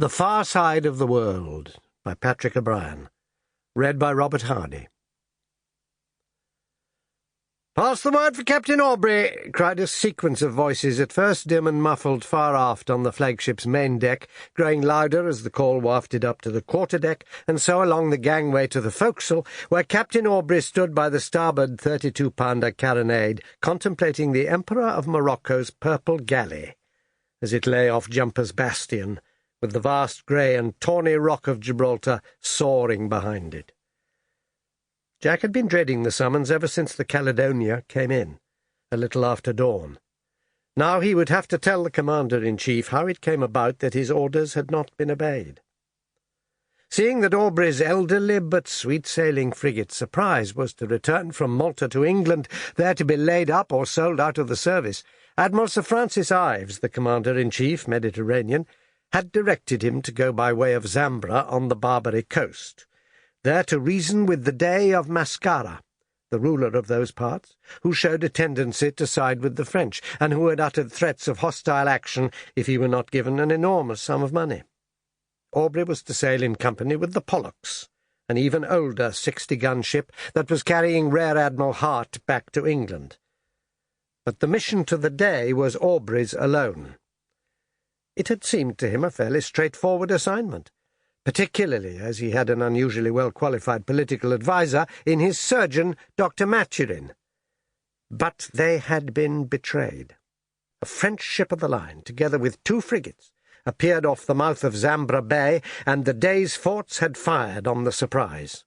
The Far Side of the World by Patrick O'Brien. Read by Robert Hardy. "Pass the word for Captain Aubrey!" cried a sequence of voices, at first dim and muffled far aft on the flagship's main deck, growing louder as the call wafted up to the quarter-deck, and so along the gangway to the forecastle, where Captain Aubrey stood by the starboard 32-pounder carronade, contemplating the Emperor of Morocco's purple galley, as it lay off Jumper's Bastion, with the vast grey and tawny rock of Gibraltar soaring behind it. Jack had been dreading the summons ever since the Caledonia came in, a little after dawn. Now he would have to tell the Commander-in-Chief how it came about that his orders had not been obeyed. Seeing that Aubrey's elderly but sweet-sailing frigate Surprise was to return from Malta to England, there to be laid up or sold out of the service, Admiral Sir Francis Ives, the Commander-in-Chief, Mediterranean, had directed him to go by way of Zambra on the Barbary coast, there to reason with the Dey of Mascara, the ruler of those parts, who showed a tendency to side with the French, and who had uttered threats of hostile action if he were not given an enormous sum of money. Aubrey was to sail in company with the Pollux, an even older 60-gun ship that was carrying Rear Admiral Hart back to England. But the mission to the Dey was Aubrey's alone. It had seemed to him a fairly straightforward assignment, particularly as he had an unusually well-qualified political adviser in his surgeon, Dr. Maturin. But they had been betrayed. A French ship of the line, together with 2 frigates, appeared off the mouth of Zambra Bay, and the Dey's forts had fired on the Surprise.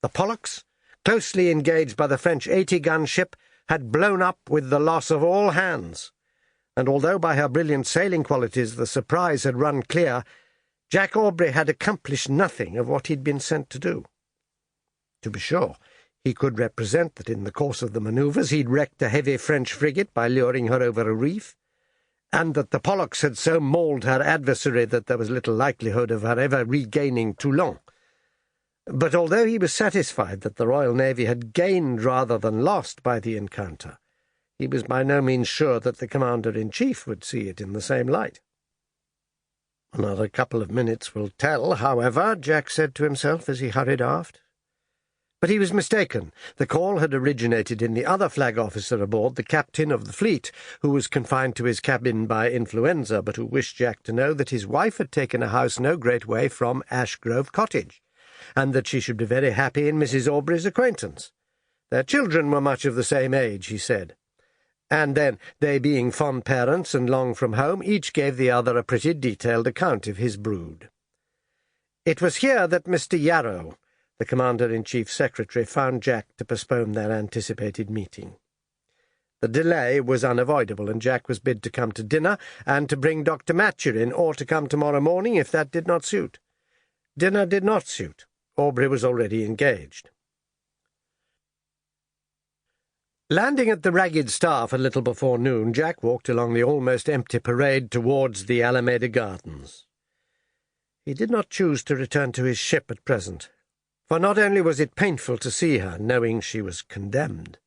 The Pollux, closely engaged by the French 80-gun ship, had blown up with the loss of all hands, and although by her brilliant sailing qualities the Surprise had run clear, Jack Aubrey had accomplished nothing of what he'd been sent to do. To be sure, he could represent that in the course of the manoeuvres he'd wrecked a heavy French frigate by luring her over a reef, and that the Pollux had so mauled her adversary that there was little likelihood of her ever regaining Toulon. But although he was satisfied that the Royal Navy had gained rather than lost by the encounter, he was by no means sure that the Commander-in-Chief would see it in the same light. "Another couple of minutes will tell, however," Jack said to himself as he hurried aft. But he was mistaken. The call had originated in the other flag officer aboard, the captain of the fleet, who was confined to his cabin by influenza, but who wished Jack to know that his wife had taken a house no great way from Ashgrove Cottage, and that she should be very happy in Mrs. Aubrey's acquaintance. Their children were much of the same age, he said. And then, they being fond parents and long from home, each gave the other a pretty detailed account of his brood. It was here that Mr. Yarrow, the Commander-in-Chief's secretary, found Jack to postpone their anticipated meeting. The delay was unavoidable, and Jack was bid to come to dinner, and to bring Dr. Maturin, or to come tomorrow morning if that did not suit. Dinner did not suit. Aubrey was already engaged. Landing at the Ragged Staff a little before noon, Jack walked along the almost empty parade towards the Alameda Gardens. He did not choose to return to his ship at present, for not only was it painful to see her, knowing she was condemned,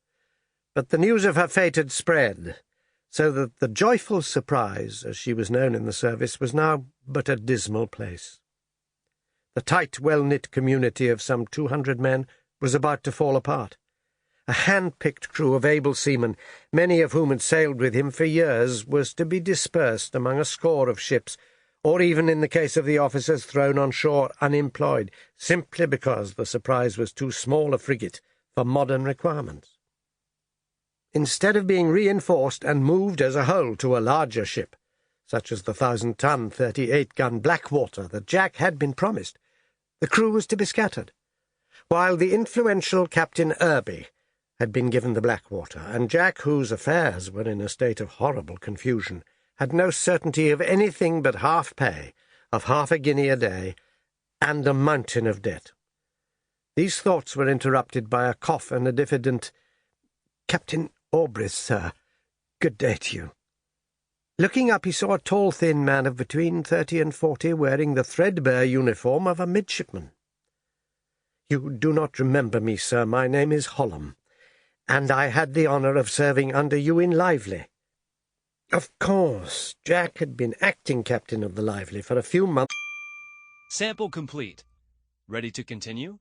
but the news of her fate had spread, so that the joyful Surprise, as she was known in the service, was now but a dismal place. The tight, well-knit community of some 200 men was about to fall apart. A hand-picked crew of able seamen, many of whom had sailed with him for years, was to be dispersed among a score of ships, or even, in the case of the officers, thrown on shore unemployed, simply because the Surprise was too small a frigate for modern requirements. Instead of being reinforced and moved as a whole to a larger ship, such as the 1,000-ton, 38-gun Blackwater that Jack had been promised, the crew was to be scattered, while the influential Captain Irby had been given the Blackwater, and Jack, whose affairs were in a state of horrible confusion, had no certainty of anything but half pay, of half a guinea a day, and a mountain of debt. These thoughts were interrupted by a cough and a diffident, "Captain Aubrey, sir. Good day to you." Looking up, he saw a tall, thin man of between 30 and 40, wearing the threadbare uniform of a midshipman. "You do not remember me, sir. My name is Hollam, and I had the honour of serving under you in Lively." Of course, Jack had been acting captain of the Lively for a few months. Sample complete. Ready to continue?